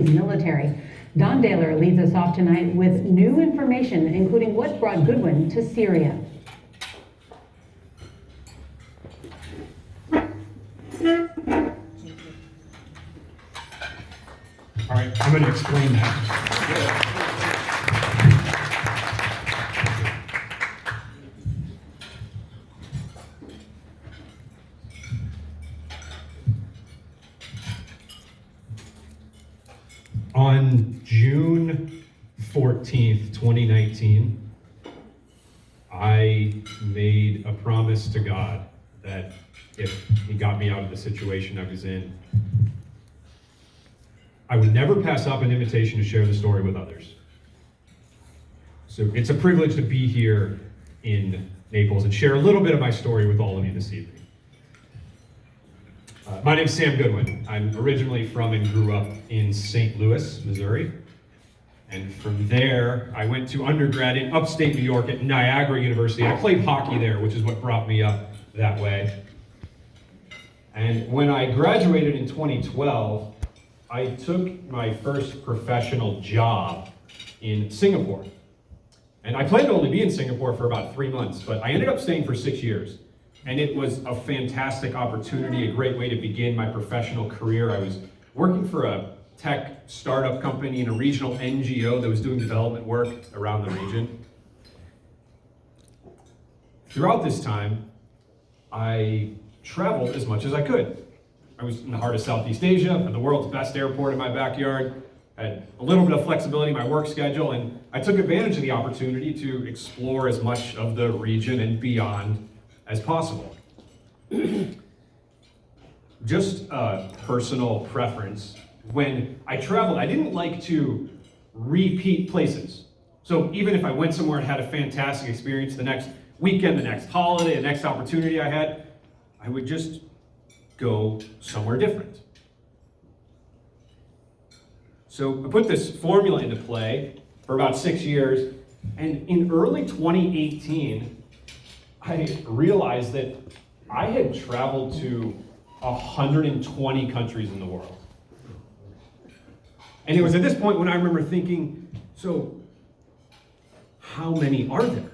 country's military. Don Daler leads us off tonight with new information, including what brought Goodwin to Syria. All right, I'm going to explain that. On June 14th, 2019, I made a promise to God that if He got me out of the situation I was in, I would never pass up an invitation to share the story with others. So it's a privilege to be here in Naples and share a little bit of my story with all of you this evening. My name's Sam Goodwin. I'm originally from and grew up in St. Louis, Missouri. And from there, I went to undergrad in upstate New York at Niagara University. I played hockey there, which is what brought me up that way. And when I graduated in 2012, I took my first professional job in Singapore. And I planned to only be in Singapore for about 3 months, but I ended up staying for 6 years. And it was a fantastic opportunity, a great way to begin my professional career. I was working for a tech startup company in a regional NGO that was doing development work around the region. Throughout this time, I traveled as much as I could. I was in the heart of Southeast Asia, had the world's best airport in my backyard, had a little bit of flexibility in my work schedule, and I took advantage of the opportunity to explore as much of the region and beyond as possible. Just a personal preference. When I traveled, I didn't like to repeat places. So even if I went somewhere and had a fantastic experience the next weekend, the next holiday, the next opportunity I had, I would just go somewhere different. So I put this formula into play for about 6 years, and in early 2018, I realized that I had traveled to 120 countries in the world. And it was at this point when I remember thinking, so how many are there?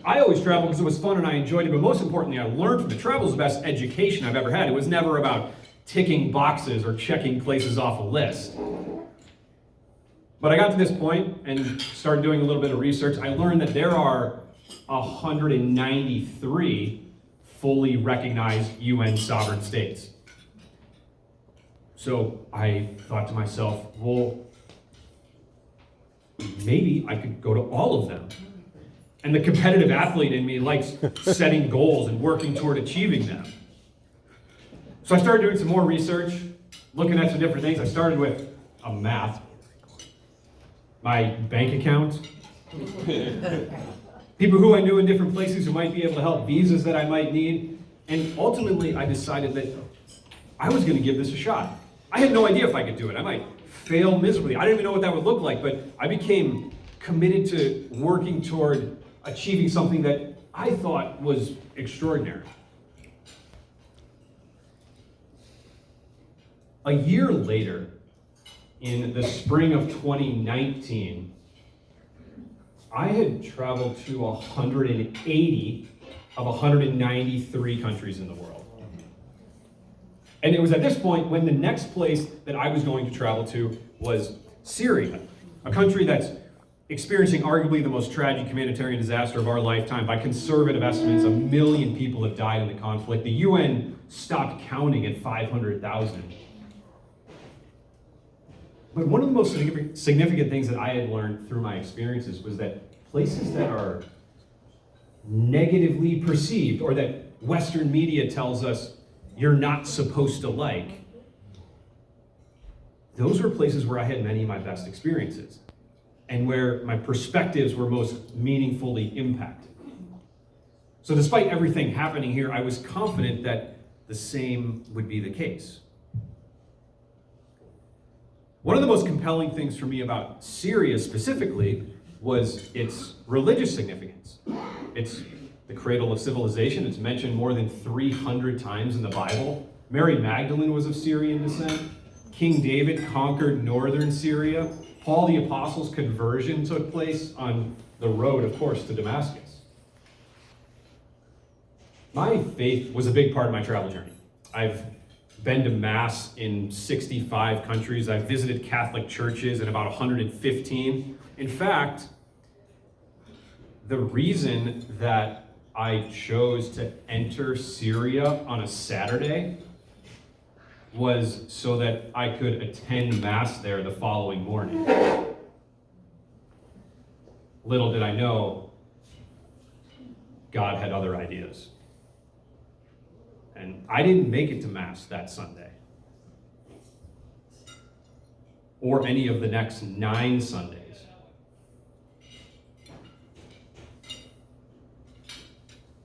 I always traveled because it was fun and I enjoyed it, but most importantly, I learned from it. Travel is the best education I've ever had. It was never about ticking boxes or checking places off a list. But I got to this point and started doing a little bit of research. I learned that there are 193 fully recognized UN sovereign states. So I thought to myself, well, maybe I could go to all of them. And the competitive athlete in me likes setting goals and working toward achieving them. So I started doing some more research, looking at some different things. I started with a map, my bank account, people who I knew in different places who might be able to help, visas that I might need. And ultimately, I decided that I was going to give this a shot. I had no idea if I could do it. I might fail miserably. I didn't even know what that would look like, but I became committed to working toward achieving something that I thought was extraordinary. A year later, in the spring of 2019, I had traveled to 180 of 193 countries in the world. And it was at this point when the next place that I was going to travel to was Syria, a country that's experiencing arguably the most tragic humanitarian disaster of our lifetime. By conservative estimates, 1 million people have died in the conflict. The UN stopped counting at 500,000. But one of the most significant things that I had learned through my experiences was that places that are negatively perceived, or that Western media tells us you're not supposed to like, those were places where I had many of my best experiences and where my perspectives were most meaningfully impacted. So despite everything happening here, I was confident that the same would be the case. One of the most compelling things for me about Syria specifically was its religious significance. It's the cradle of civilization. It's mentioned more than 300 times in the Bible. Mary Magdalene was of Syrian descent. King David conquered northern Syria. Paul the Apostle's conversion took place on the road, of course, to Damascus. My faith was a big part of my travel journey. I've been to Mass in 65 countries. I've visited Catholic churches in about 115. In fact, the reason that I chose to enter Syria on a Saturday was so that I could attend Mass there the following morning. Little did I know, God had other ideas. And I didn't make it to Mass that Sunday, or any of the next 9 Sundays.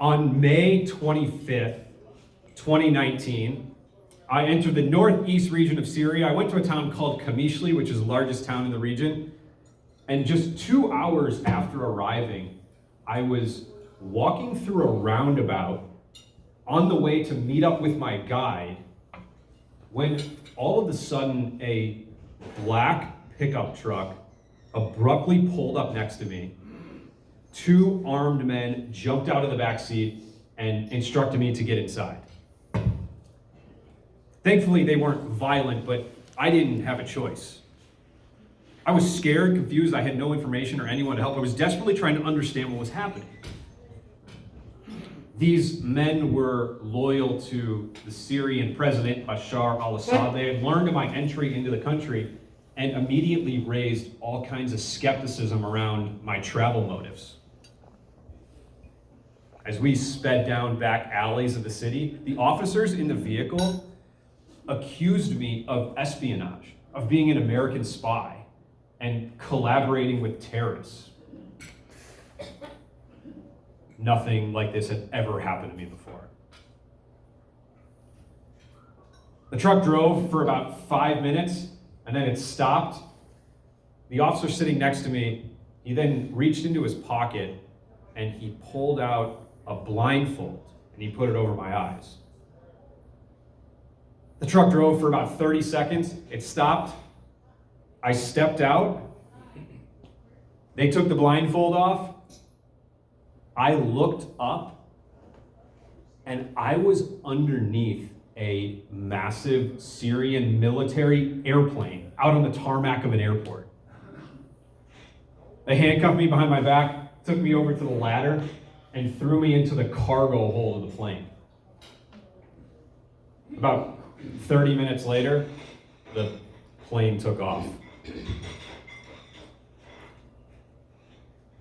On May 25th, 2019, I entered the northeast region of Syria. I went to a town called Kamishli, which is the largest town in the region. And just 2 hours after arriving, I was walking through a roundabout on the way to meet up with my guide when all of a sudden a black pickup truck abruptly pulled up next to me. 2 armed men jumped out of the back seat and instructed me to get inside. Thankfully, they weren't violent, but I didn't have a choice. I was scared, confused, I had no information or anyone to help. I was desperately trying to understand what was happening. These men were loyal to the Syrian president, Bashar al-Assad. They had learned of my entry into the country and immediately raised all kinds of skepticism around my travel motives. As we sped down back alleys of the city, the officers in the vehicle accused me of espionage, of being an American spy, and collaborating with terrorists. Nothing like this had ever happened to me before. The truck drove for about 5 minutes, and then it stopped. The officer sitting next to me, he then reached into his pocket, and he pulled out a blindfold, and he put it over my eyes. The truck drove for about 30 seconds. It stopped. I stepped out. They took the blindfold off. I looked up, and I was underneath a massive Syrian military airplane out on the tarmac of an airport. They handcuffed me behind my back, took me over to the ladder, and threw me into the cargo hold of the plane. About 30 minutes later, the plane took off.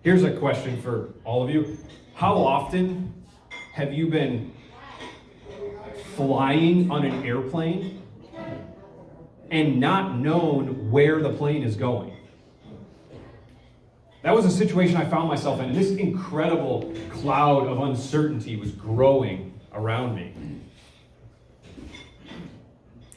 Here's a question for all of you. How often have you been flying on an airplane and not known where the plane is going? That was a situation I found myself in, and this incredible cloud of uncertainty was growing around me.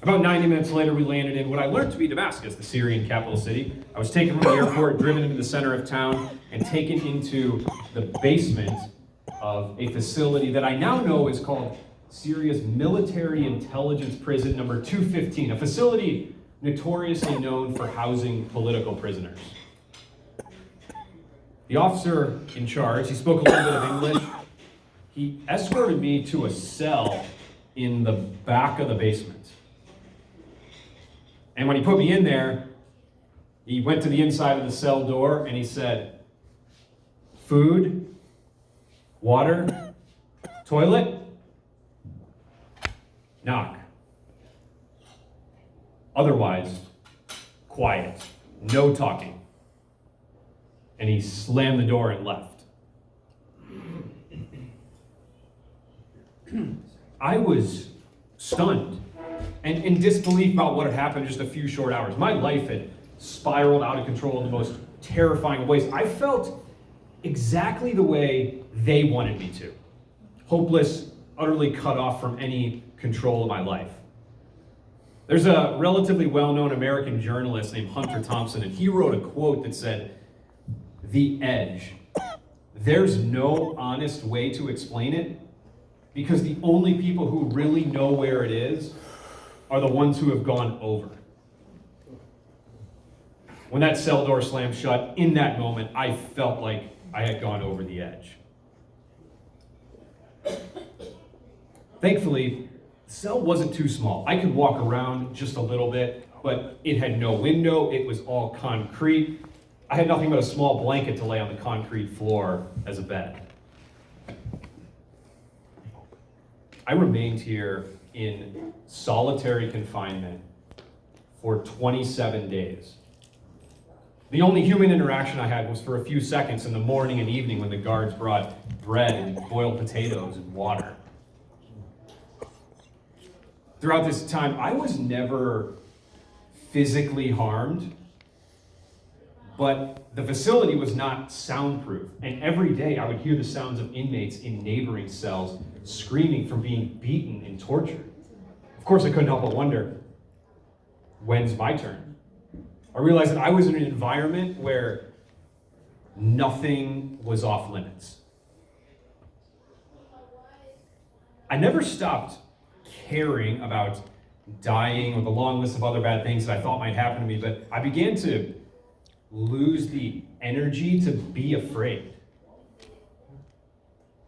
About 90 minutes later, we landed in what I learned to be Damascus, the Syrian capital city. I was taken from the airport, driven into the center of town, and taken into the basement of a facility that I now know is called Syria's Military Intelligence Prison number 215, a facility notoriously known for housing political prisoners. The officer in charge, he spoke a little bit of English. He escorted me to a cell in the back of the basement. And when he put me in there, he went to the inside of the cell door and he said, "Food, water, toilet, knock. Otherwise, quiet, no talking." And he slammed the door and left. I was stunned and in disbelief about what had happened in just a few short hours. My life had spiraled out of control in the most terrifying ways. I felt exactly the way they wanted me to. Hopeless, utterly cut off from any control of my life. There's a relatively well-known American journalist named Hunter Thompson, and he wrote a quote that said, "The edge. There's no honest way to explain it, because the only people who really know where it is are the ones who have gone over." When that cell door slammed shut, in that moment, I felt like I had gone over the edge. Thankfully, the cell wasn't too small. I could walk around just a little bit, but it had no window. It was all concrete. I had nothing but a small blanket to lay on the concrete floor as a bed. I remained here in solitary confinement for 27 days. The only human interaction I had was for a few seconds in the morning and evening when the guards brought bread and boiled potatoes and water. Throughout this time, I was never physically harmed, but the facility was not soundproof, and every day I would hear the sounds of inmates in neighboring cells screaming from being beaten and tortured. Of course, I couldn't help but wonder, when's my turn? I realized that I was in an environment where nothing was off limits. I never stopped caring about dying or the long list of other bad things that I thought might happen to me, but I began to lose the energy to be afraid.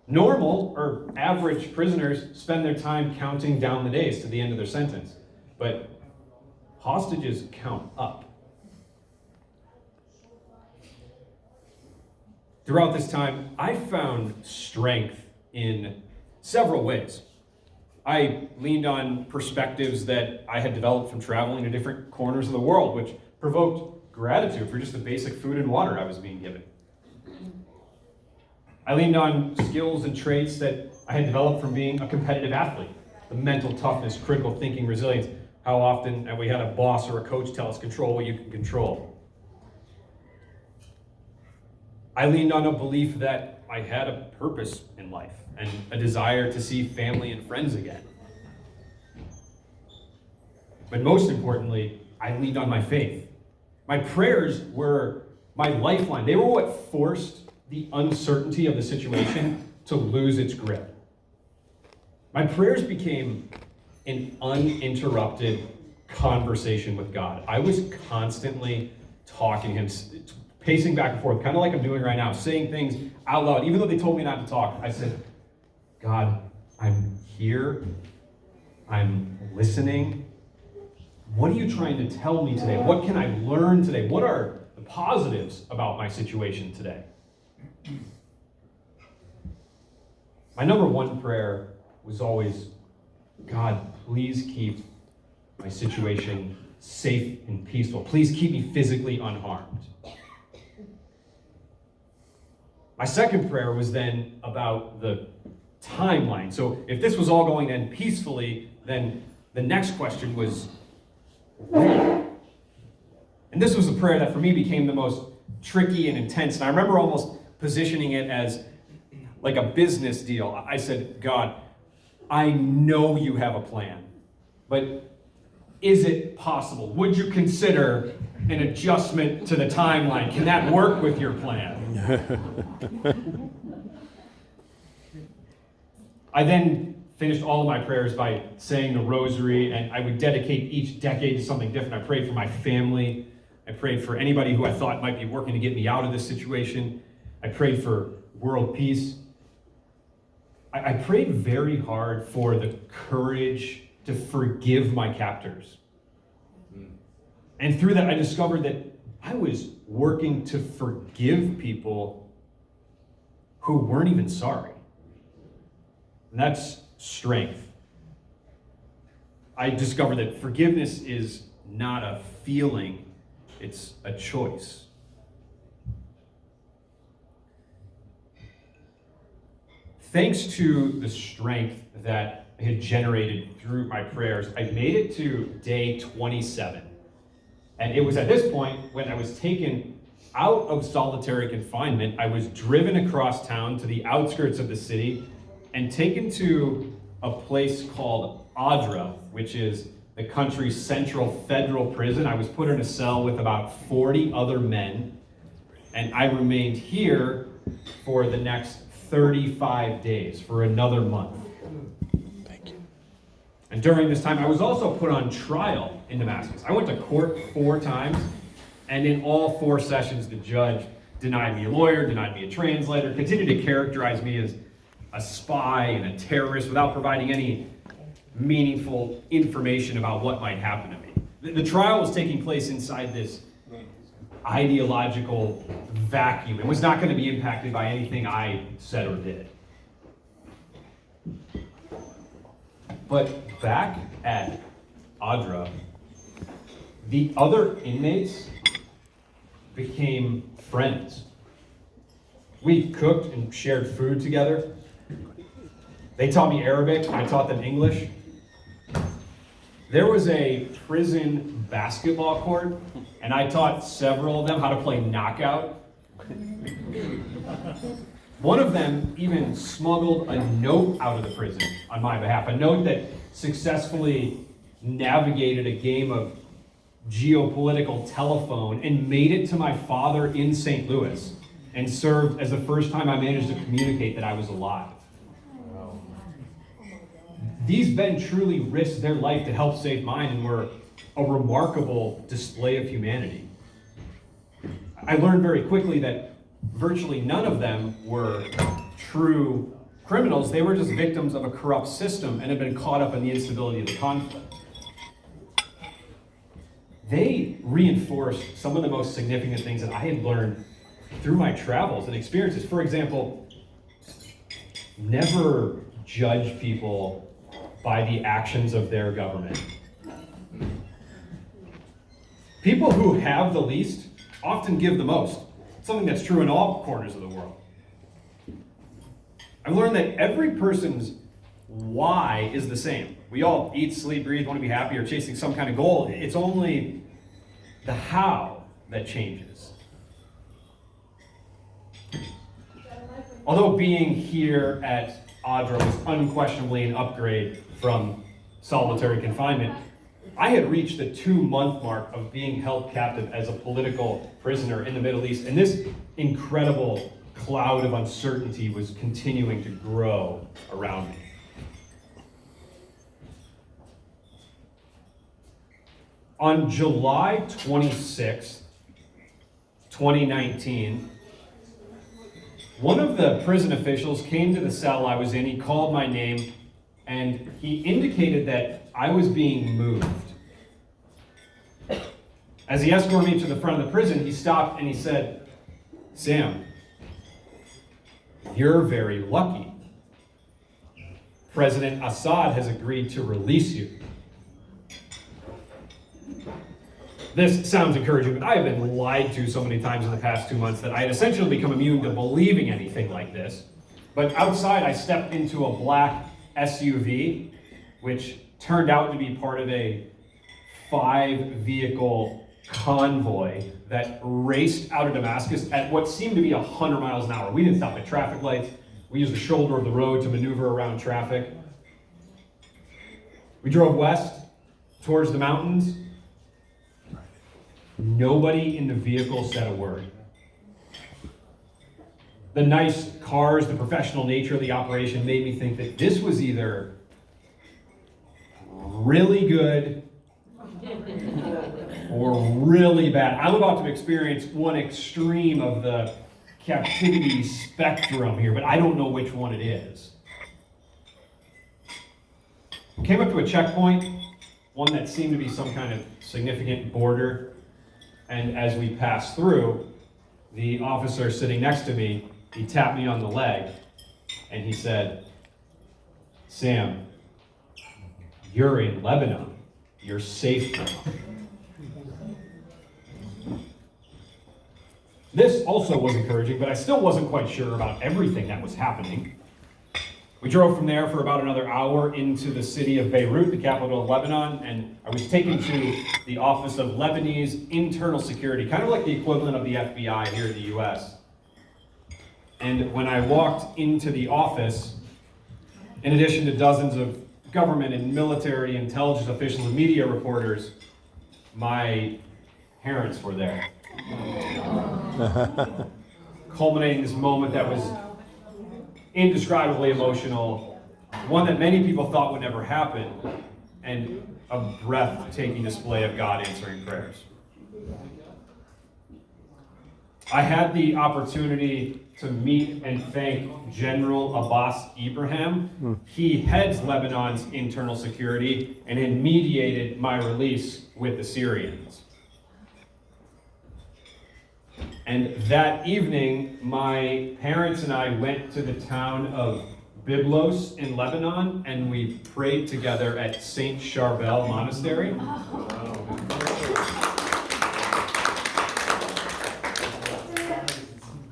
Normal or average prisoners spend their time counting down the days to the end of their sentence, but hostages count up. Throughout this time, I found strength in several ways. I leaned on perspectives that I had developed from traveling to different corners of the world, which provoked gratitude for just the basic food and water I was being given. I leaned on skills and traits that I had developed from being a competitive athlete. The mental toughness, critical thinking, resilience. How often have we had a boss or a coach tell us, control what you can control? I leaned on a belief that I had a purpose in life and a desire to see family and friends again. But most importantly, I leaned on my faith. My prayers were my lifeline. They were what forced the uncertainty of the situation to lose its grip. My prayers became an uninterrupted conversation with God. I was constantly talking to him, pacing back and forth, kind of like I'm doing right now, saying things out loud. Even though they told me not to talk, I said, God, I'm here. I'm listening. What are you trying to tell me today? What can I learn today? What are the positives about my situation today? My number one prayer was always, God, please keep my situation safe and peaceful. Please keep me physically unharmed. My second prayer was then about the timeline. So if this was all going then peacefully, then the next question was, when? And this was the prayer that for me became the most tricky and intense. And I remember almost positioning it as like a business deal. I said, God, I know you have a plan, but is it possible? Would you consider an adjustment to the timeline? Can that work with your plan? I then finished all of my prayers by saying the rosary, and I would dedicate each decade to something different. I prayed for my family. I prayed for anybody who I thought might be working to get me out of this situation. I prayed for world peace. I prayed very hard for the courage to forgive my captors. And through that, I discovered that I was working to forgive people who weren't even sorry. And that's strength. I discovered that forgiveness is not a feeling, it's a choice. Thanks to the strength that I had generated through my prayers, I made it to day 27. And it was at this point when I was taken out of solitary confinement. I was driven across town to the outskirts of the city and taken to a place called Adra, which is the country's central federal prison. I was put in a cell with about 40 other men, and I remained here for the next 35 days, for another month. Thank you. And during this time, I was also put on trial in Damascus. I went to court 4 times, And in all 4 sessions, the judge denied me a lawyer, denied me a translator, continued to characterize me as a spy and a terrorist without providing any meaningful information about what might happen to me. The trial was taking place inside this ideological vacuum. It was not going to be impacted by anything I said or did. But back at ADRA, the other inmates became friends. We cooked and shared food together. They taught me Arabic, I taught them English. There was a prison basketball court, and I taught several of them how to play knockout. One of them even smuggled a note out of the prison on my behalf, a note that successfully navigated a game of geopolitical telephone and made it to my father in St. Louis and served as the first time I managed to communicate that I was alive. These men truly risked their life to help save mine and were a remarkable display of humanity. I learned very quickly that virtually none of them were true criminals. They were just victims of a corrupt system and had been caught up in the instability of the conflict. They reinforced some of the most significant things that I had learned through my travels and experiences. For example, never judge people by the actions of their government. People who have the least often give the most. Something that's true in all corners of the world. I've learned that every person's why is the same. We all eat, sleep, breathe, want to be happy, or chasing some kind of goal. It's only the how that changes. Although being here at ADRA was unquestionably an upgrade from solitary confinement, I had reached the 2-month mark of being held captive as a political prisoner in the Middle East, and this incredible cloud of uncertainty was continuing to grow around me. On July 26th, 2019, one of the prison officials came to the cell I was in. He called my name, and he indicated that I was being moved. As he escorted me to the front of the prison, he stopped and he said, "Sam, you're very lucky. President Assad has agreed to release you." This sounds encouraging, but I have been lied to so many times in the past 2 months that I had essentially become immune to believing anything like this. But outside, I stepped into a black SUV, which turned out to be part of a 5-vehicle convoy that raced out of Damascus at what seemed to be 100 miles an hour. We didn't stop at traffic lights. We used the shoulder of the road to maneuver around traffic. We drove west towards the mountains. Nobody in the vehicle said a word. The nice cars, the professional nature of the operation made me think that this was either really good or really bad. I'm about to experience one extreme of the captivity spectrum here, but I don't know which one it is. We came up to a checkpoint, one that seemed to be some kind of significant border. And as we passed through, the officer sitting next to me, he tapped me on the leg and he said, "Sam, you're in Lebanon. You're safe now." This also was encouraging, but I still wasn't quite sure about everything that was happening. We drove from there for about another hour into the city of Beirut, the capital of Lebanon, and I was taken to the Office of Lebanese Internal Security, kind of like the equivalent of the FBI here in the US. And when I walked into the office, in addition to dozens of government and military intelligence officials and media reporters, my parents were there. Culminating this moment that was indescribably emotional, one that many people thought would never happen, and a breathtaking display of God answering prayers. I had the opportunity to meet and thank General Abbas Ibrahim. He heads Lebanon's internal security and had mediated my release with the Syrians. And that evening, my parents and I went to the town of Byblos in Lebanon, and we prayed together at Saint Charbel Monastery.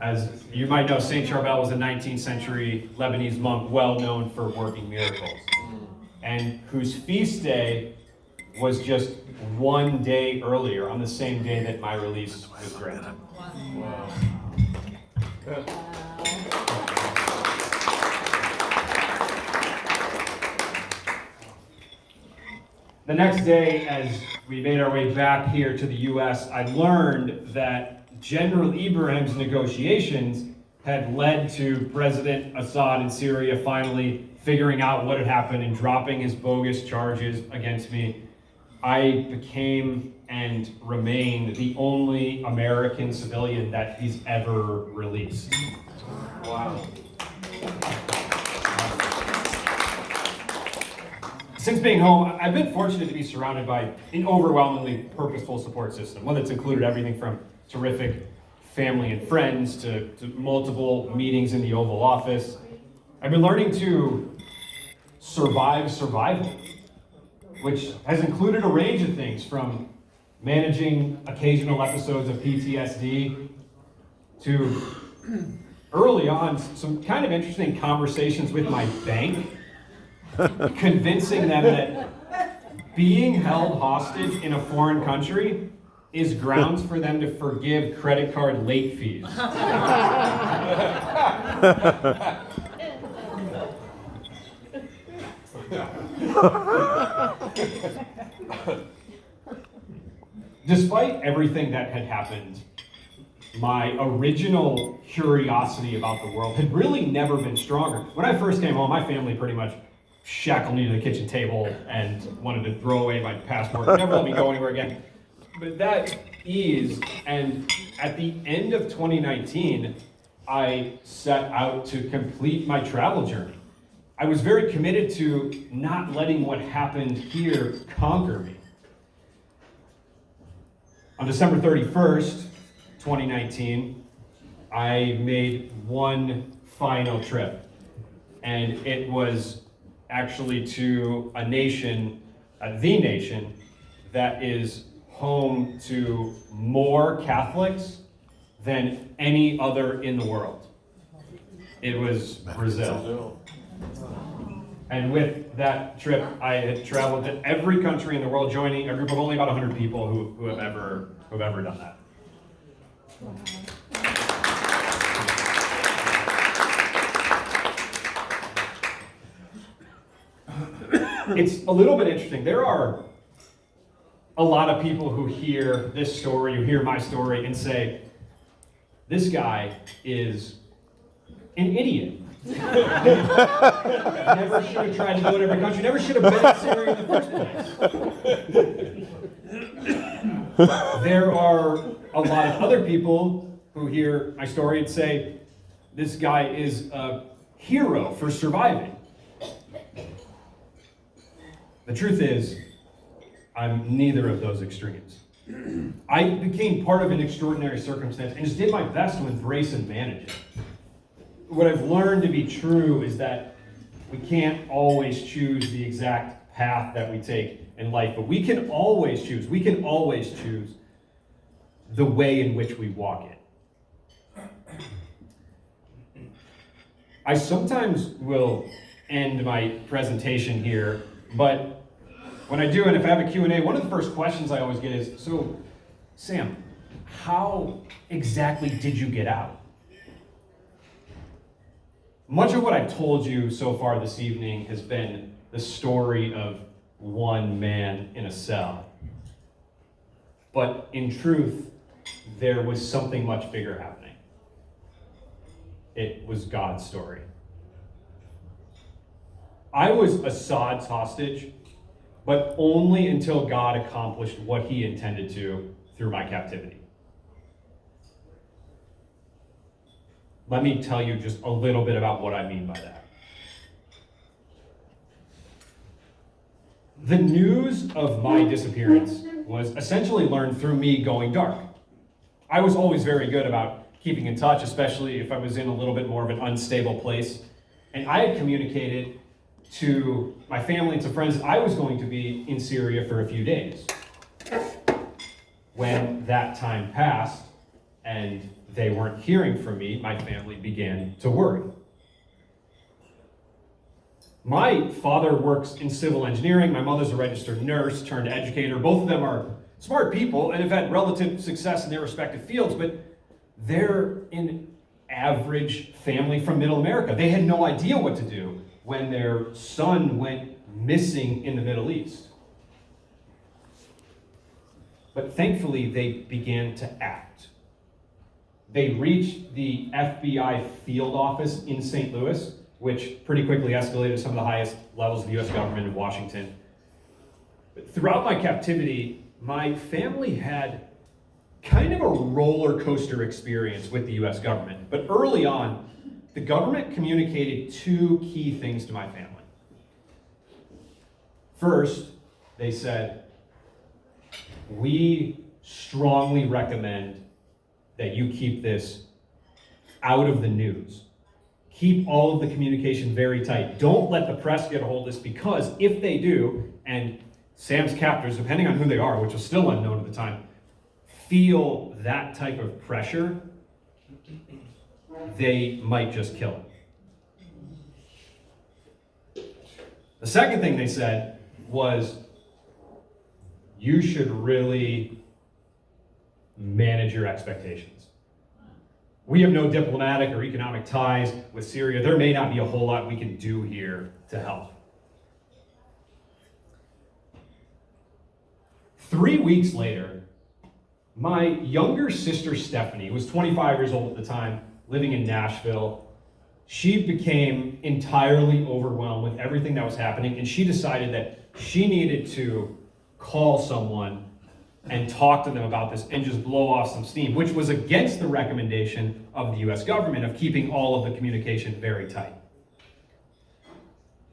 As you might know, Saint Charbel was a 19th century Lebanese monk well known for working miracles, and whose feast day was just one day earlier, on the same day that my release was granted. Wow. The next day, as we made our way back here to the US, I learned that General Ibrahim's negotiations had led to President Assad in Syria finally figuring out what had happened and dropping his bogus charges against me. I became and remain the only American civilian that he's ever released. Wow. Since being home, I've been fortunate to be surrounded by an overwhelmingly purposeful support system, one that's included everything from terrific family and friends to multiple meetings in the Oval Office. I've been learning to survive survival, which has included a range of things from managing occasional episodes of PTSD to early on some kind of interesting conversations with my bank, convincing them that being held hostage in a foreign country is grounds for them to forgive credit card late fees. Despite everything that had happened, my original curiosity about the world had really never been stronger. When I first came home, my family pretty much shackled me to the kitchen table and wanted to throw away my passport, never let me go anywhere again. But that eased, and at the end of 2019, I set out to complete my travel journey. I was very committed to not letting what happened here conquer me. On December 31st, 2019, I made one final trip, and it was actually to a nation, the nation, that is home to more Catholics than any other in the world. It was Brazil. And with that trip, I had traveled to every country in the world, joining a group of only about 100 people who have ever done that. It's a little bit interesting. There are a lot of people who hear this story, who hear my story, and say, this guy is an idiot. Never should have tried to go to every country, never should have been in Syria in the first place. There are a lot of other people who hear my story and say, this guy is a hero for surviving. The truth is, I'm neither of those extremes. I became part of an extraordinary circumstance and just did my best to embrace and manage it. What I've learned to be true is that we can't always choose the exact path that we take in life, but we can always choose the way in which we walk it. I sometimes will end my presentation here, but when I do, and if I have a Q&A, one of the first questions I always get is, so, Sam, how exactly did you get out? Much of what I've told you so far this evening has been the story of one man in a cell. But in truth, there was something much bigger happening. It was God's story. I was Assad's hostage, but only until God accomplished what he intended to through my captivity. Let me tell you just a little bit about what I mean by that. The news of my disappearance was essentially learned through me going dark. I was always very good about keeping in touch, especially if I was in a little bit more of an unstable place. And I had communicated to my family and to friends that I was going to be in Syria for a few days. When that time passed and they weren't hearing from me, my family began to worry. My father works in civil engineering. My mother's a registered nurse turned educator. Both of them are smart people and have had relative success in their respective fields, but they're an average family from middle America. They had no idea what to do when their son went missing in the Middle East. But thankfully, they began to act. They reached the FBI field office in St. Louis, which pretty quickly escalated to some of the highest levels of the US government in Washington. But throughout my captivity, my family had kind of a roller coaster experience with the US government. But early on, the government communicated two key things to my family. First, they said, we strongly recommend that you keep this out of the news. Keep all of the communication very tight. Don't let the press get a hold of this, because if they do, and Sam's captors, depending on who they are, which was still unknown at the time, feel that type of pressure, they might just kill him. The second thing they said was, you should really manage your expectations. We have no diplomatic or economic ties with Syria. There may not be a whole lot we can do here to help. 3 weeks later, my younger sister Stephanie, who was 25 years old at the time, living in Nashville, she became entirely overwhelmed with everything that was happening, and she decided that she needed to call someone and talk to them about this and just blow off some steam, which was against the recommendation of the US government of keeping all of the communication very tight.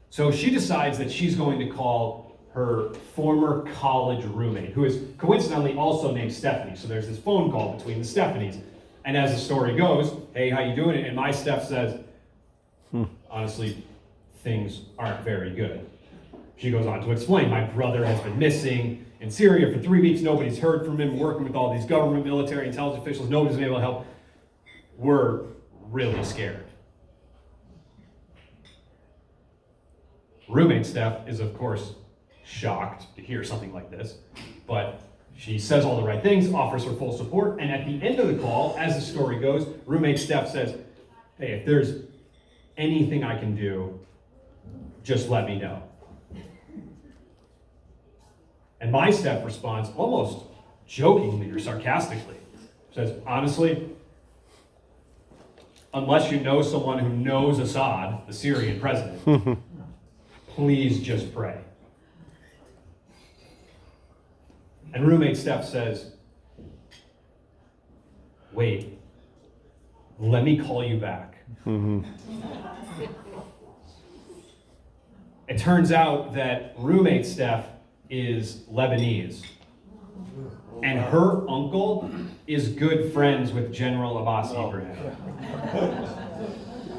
So she decides that she's going to call her former college roommate, who is coincidentally also named Stephanie. So there's this phone call between the Stephanies. And as the story goes, hey, how you doing? And my Steph says, honestly, things aren't very good. She goes on to explain, my brother has been missing in Syria for 3 weeks. Nobody's heard from him, working with all these government, military, intelligence officials. Nobody's been able to help. We're really scared. Roommate Steph is, of course, shocked to hear something like this, but she says all the right things, offers her full support, and at the end of the call, as the story goes, roommate Steph says, hey, if there's anything I can do, just let me know. And my Steph responds almost jokingly or sarcastically. Says, honestly, unless you know someone who knows Assad, the Syrian president, please just pray. And roommate Steph says, wait, let me call you back. It turns out that roommate Steph is Lebanese, and her uncle is good friends with General Abbas Ibrahim.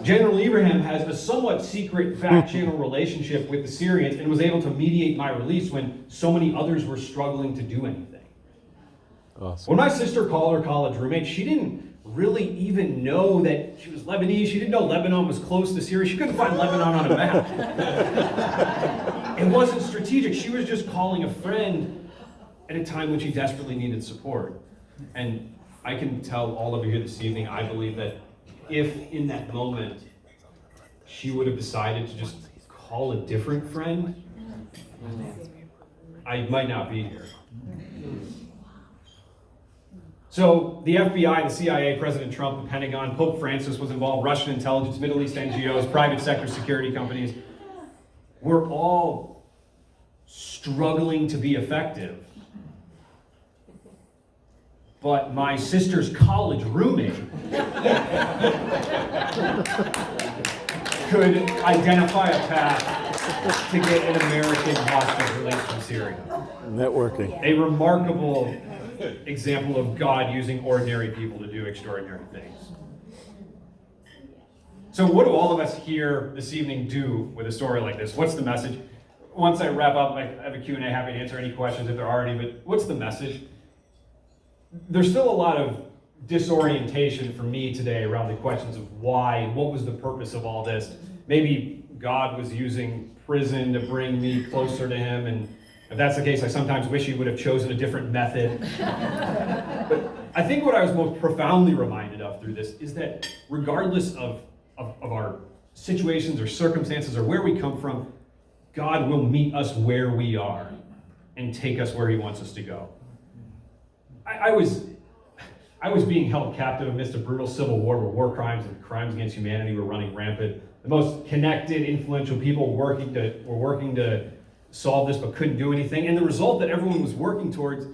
General Ibrahim has a somewhat secret back-channel relationship with the Syrians and was able to mediate my release when so many others were struggling to do anything. Awesome. When my sister called her college roommate, she didn't really even know that she was Lebanese. She didn't know Lebanon was close to Syria. She couldn't find Lebanon on a map. It wasn't strategic. She was just calling a friend at a time when she desperately needed support. And I can tell all of you here this evening, I believe that if in that moment she would have decided to just call a different friend, I might not be here. So the FBI, the CIA, President Trump, the Pentagon, Pope Francis was involved, Russian intelligence, Middle East NGOs, private sector security companies. We're all struggling to be effective. but my sister's college roommate could identify a path to get an American hostage released from Syria. Networking. A remarkable example of God using ordinary people to do extraordinary things. So what do all of us here this evening do with a story like this? What's the message? Once I wrap up, I have a Q&A, happy to answer any questions if there are any, but what's the message? There's still a lot of disorientation for me today around the questions of why, what was the purpose of all this? Maybe God was using prison to bring me closer to him, and if that's the case, I sometimes wish he would have chosen a different method. But I think what I was most profoundly reminded of through this is that regardless of our situations or circumstances or where we come from, God will meet us where we are and take us where he wants us to go. I was being held captive amidst a brutal civil war where war crimes and crimes against humanity were running rampant. The most connected, influential people were working to solve this but couldn't do anything. And the result that everyone was working towards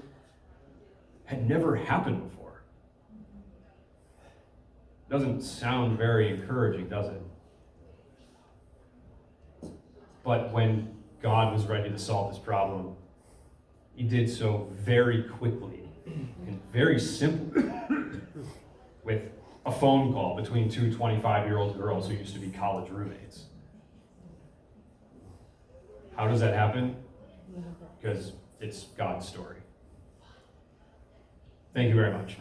had never happened before. Doesn't sound very encouraging, does it? But when God was ready to solve this problem, he did so very quickly and very simply with a phone call between two 25-year-old girls who used to be college roommates. How does that happen? Because it's God's story. Thank you very much.